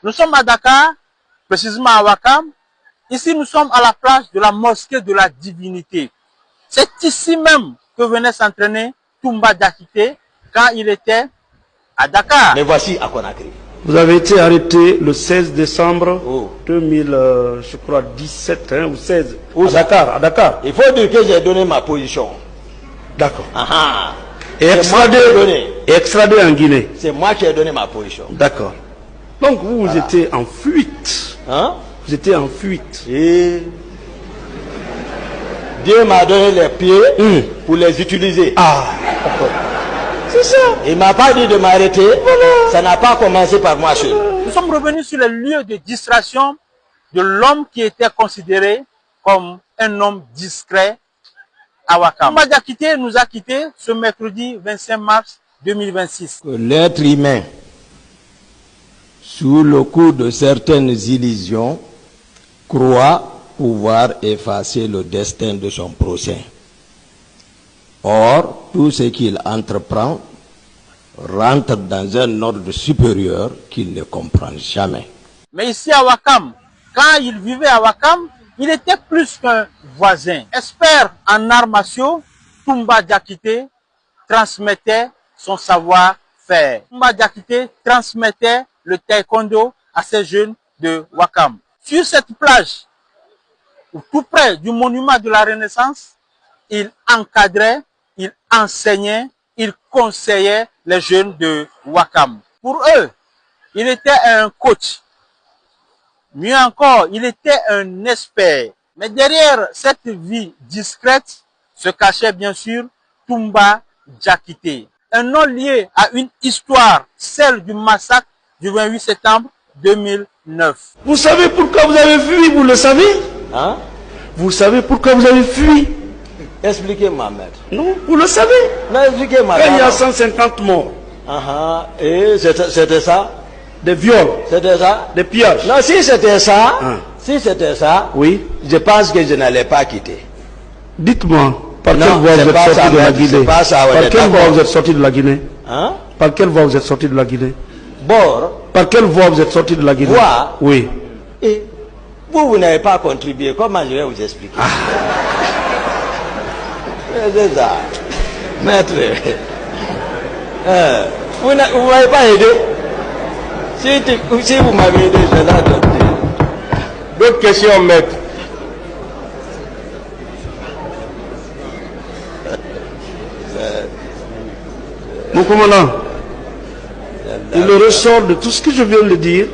Nous sommes à Dakar, précisément à Ouakam. Ici, nous sommes à la plage de la mosquée de la divinité. C'est ici même que venait s'entraîner Toumba Diakité quand il était à Dakar. Mais voici à Conakry. Vous avez été arrêté le 16 décembre 2017 ou 16 à Dakar. Il faut dire que j'ai donné ma position. D'accord. Et extradé en Guinée. C'est moi qui ai donné ma position. D'accord. Donc vous étiez en fuite. Hein? Vous étiez en fuite. Et Dieu m'a donné les pieds pour les utiliser. C'est ça. Il ne m'a pas dit de m'arrêter. Voilà. Ça n'a pas commencé par moi seul. Nous sommes revenus sur les lieux de distraction de l'homme qui était considéré comme un homme discret à Ouakam. Toumba Diakité nous a quittés ce mercredi 25 mars 2026. L'être humain, sous le coup de certaines illusions, croit pouvoir effacer le destin de son prochain. Or, tout ce qu'il entreprend rentre dans un ordre supérieur qu'il ne comprend jamais. Mais ici à Ouakam, quand il vivait à Ouakam, il était plus qu'un voisin. Expert en arts martiaux, Toumba Diakité transmettait son savoir-faire. Toumba Diakité transmettait le taekwondo à ces jeunes de Ouakam. Sur cette plage, tout près du monument de la Renaissance, il encadrait, il enseignait, il conseillait les jeunes de Ouakam. Pour eux, il était un coach. Mieux encore, il était un expert. Mais derrière cette vie discrète se cachait bien sûr Toumba Diakité. Un nom lié à une histoire, celle du massacre du 28 septembre 2009. Vous savez pourquoi vous avez fui, vous le savez? Hein? Vous savez pourquoi vous avez fui? Expliquez-moi, maître. Non, vous le savez. Non, expliquez-moi. Quand il y a 150 morts. Et c'était ça? Des viols. C'était ça? Des pillages. Non, si c'était ça, oui, je pense que je n'allais pas quitter. Dites-moi, par quelle voie vous êtes sorti de la Guinée? Par quelle voie vous êtes sorti de la Guinée? Hein? Par quelle voie vous êtes sorti de la Guinée? Bord. Par quelle voie vous êtes sorti de la Guinée? Voie? Oui. Et vous n'avez pas contribué. Comment je vais vous expliquer? C'est ça. Maître. Vous ne m'avez pas aidé. Si vous m'avez aidé, je l'ai adopté. D'autres questions, maître? Mon commandant, il ressort de tout ce que je viens de dire